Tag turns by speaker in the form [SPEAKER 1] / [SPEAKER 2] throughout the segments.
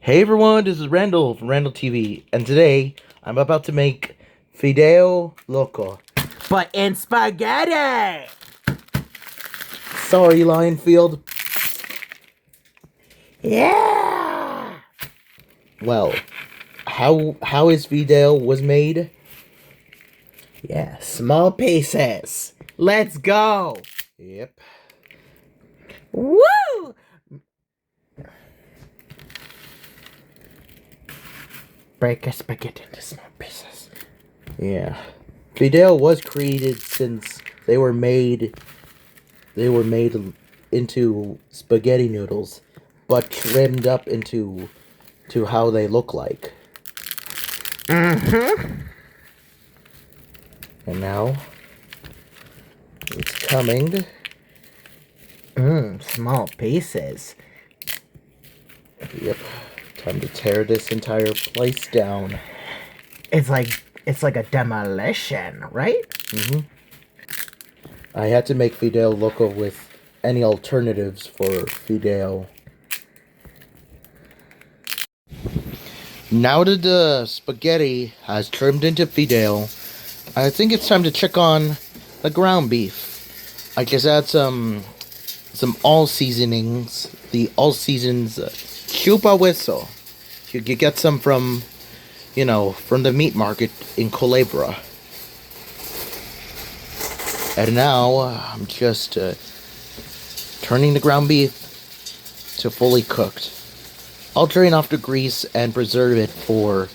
[SPEAKER 1] Hey everyone, this is Randall from Randall TV, and today I'm about to make Fideo loco.
[SPEAKER 2] But in spaghetti!
[SPEAKER 1] Sorry, Lionfield.
[SPEAKER 2] Yeah!
[SPEAKER 1] Well, how is Fideo was made?
[SPEAKER 2] Yeah, small pieces. Let's go!
[SPEAKER 1] Yep.
[SPEAKER 2] Woo! Break a spaghetti into small pieces.
[SPEAKER 1] Yeah. Fideo was created since they were made into spaghetti noodles, but trimmed up into how they look like.
[SPEAKER 2] Mm-hmm.
[SPEAKER 1] And now it's coming.
[SPEAKER 2] Small pieces.
[SPEAKER 1] Yep. Time to tear this entire place down.
[SPEAKER 2] It's like a demolition, right?
[SPEAKER 1] I had to make Fideo loco with any alternatives for Fideo. Now that the spaghetti has turned into Fideo, I think it's time to check on the ground beef. I just add some all seasonings, the all seasons chupa hueso. You could get some from, from the meat market in Culebra. And now I'm just turning the ground beef to fully cooked. I'll drain off the grease and preserve it for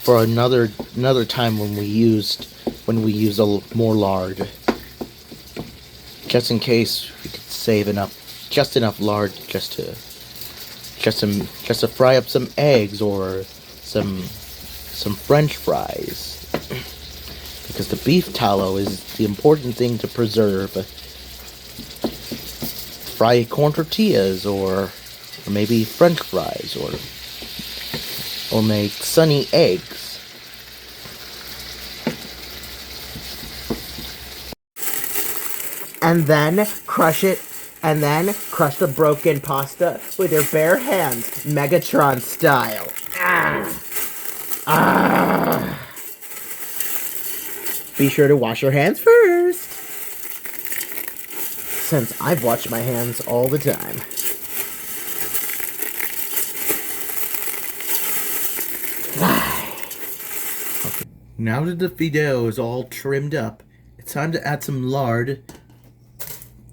[SPEAKER 1] another time when we use more lard. Just in case we could save just enough lard just to fry up some eggs or some French fries. Because the beef tallow is the important thing to preserve. Fry corn tortillas or maybe French fries or make sunny eggs.
[SPEAKER 2] And then crush it, and then crush the broken pasta with your bare hands, Megatron style. Be sure to wash your hands first, since I've washed my hands all the time.
[SPEAKER 1] Now that the Fideo is all trimmed up, it's time to add some lard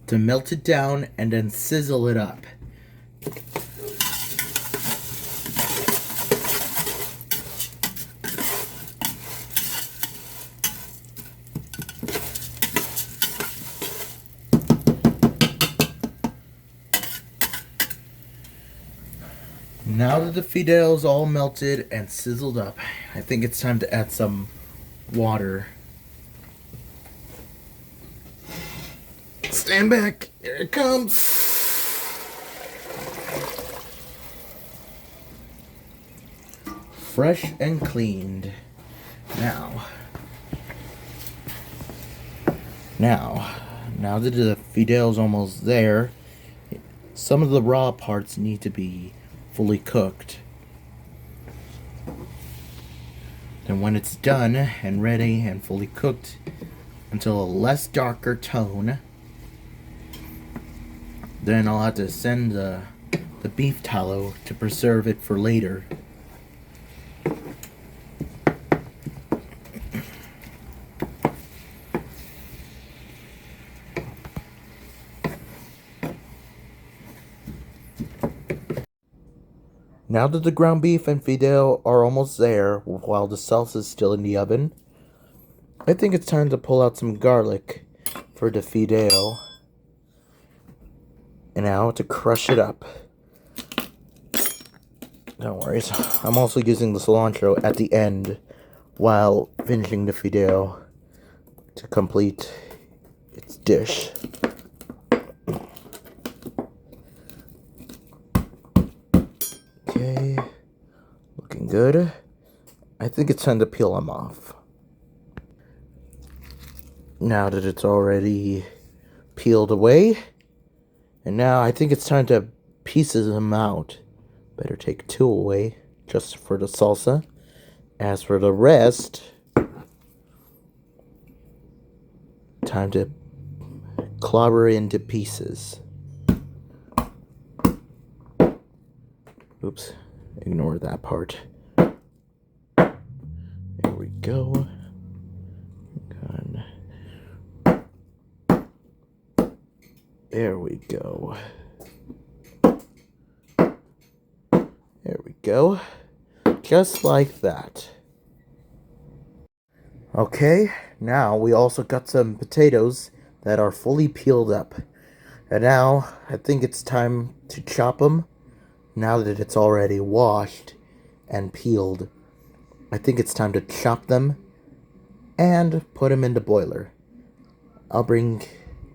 [SPEAKER 1] to melt it down and then sizzle it up. Now that the Fideo is all melted and sizzled up, I think it's time to add some water. Stand back, here it comes. Fresh and cleaned. Now that the Fideo's almost there, some of the raw parts need to be fully cooked. Then when it's done and ready and fully cooked until a less darker tone, then I'll have to send the beef tallow to preserve it for later. Now that the ground beef and Fideo are almost there, while the salsa is still in the oven, I think it's time to pull out some garlic for the Fideo. And now to crush it up. No worries. I'm also using the cilantro at the end while finishing the Fideo to complete its dish. Okay, looking good. I think it's time to peel them off. Now that it's already peeled away, and now I think it's time to pieces them out Better take 2 away just for the salsa. As for the rest, time to clobber into pieces. Oops, ignore that part. There we go. There we go. There we go. Just like that. Okay, now we also got some potatoes that are fully peeled up. And now I think it's time to chop them. Now that it's already washed and peeled, I think it's time to chop them and put them in the boiler. I'll bring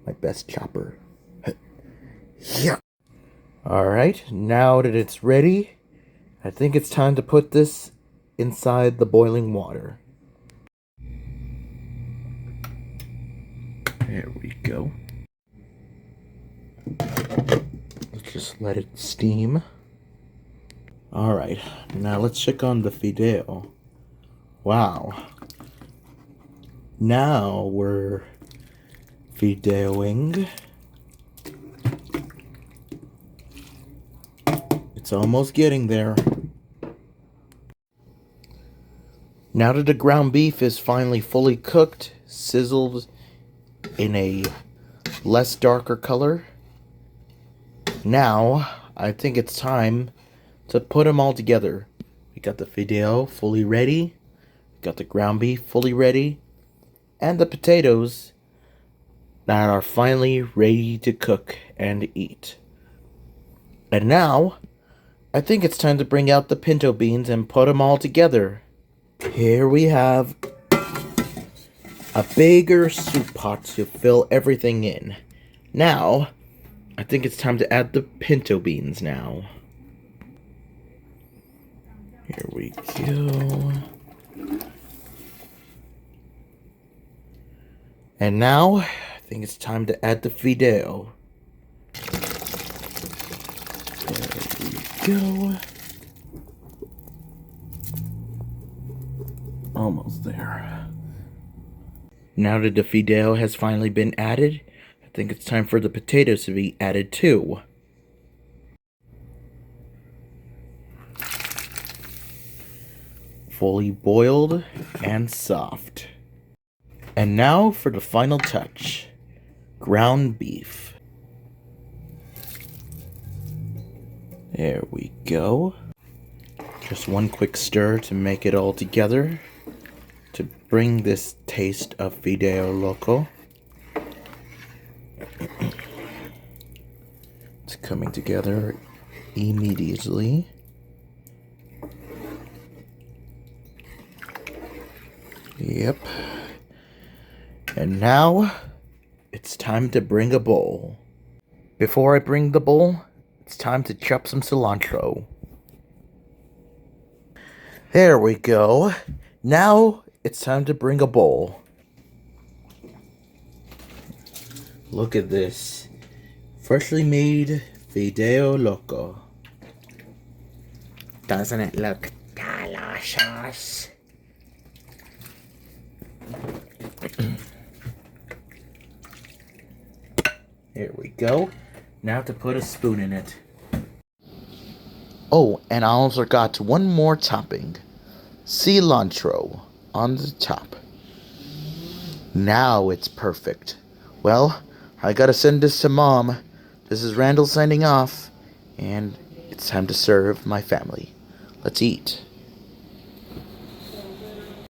[SPEAKER 1] my best chopper. Yeah. Alright, now that it's ready, I think it's time to put this inside the boiling water. There we go. Let's just let it steam. Alright, now let's check on the Fideo. Wow. Now we're Fideoing. It's almost getting there. Now that the ground beef is finally fully cooked, sizzled in a less darker color, now I think it's time to put them all together. We got the Fideo fully ready, got the ground beef fully ready, and the potatoes that are finally ready to cook and eat. And now I think it's time to bring out the pinto beans and put them all together. Here we have a bigger soup pot to fill everything in. Now, I think it's time to add the pinto beans now. Here we go. And now, I think it's time to add the Fideo. Go. Almost there. Now that the Fideo has finally been added, I think it's time for the potatoes to be added too. Fully boiled and soft. And now for the final touch. Ground beef. There we go. Just one quick stir to make it all together, to bring this taste of Fideo Loco. It's coming together immediately. Yep. And now, it's time to bring a bowl. Before I bring the bowl, it's time to chop some cilantro. There we go. Now it's time to bring a bowl. Look at this. Freshly made Fideo Loco.
[SPEAKER 2] Doesn't it look delicious?
[SPEAKER 1] Here we go. Now to put a spoon in it. Oh, and I also got one more topping. Cilantro on the top. Now it's perfect. Well, I gotta send this to Mom. This is Randall signing off. And it's time to serve my family. Let's eat.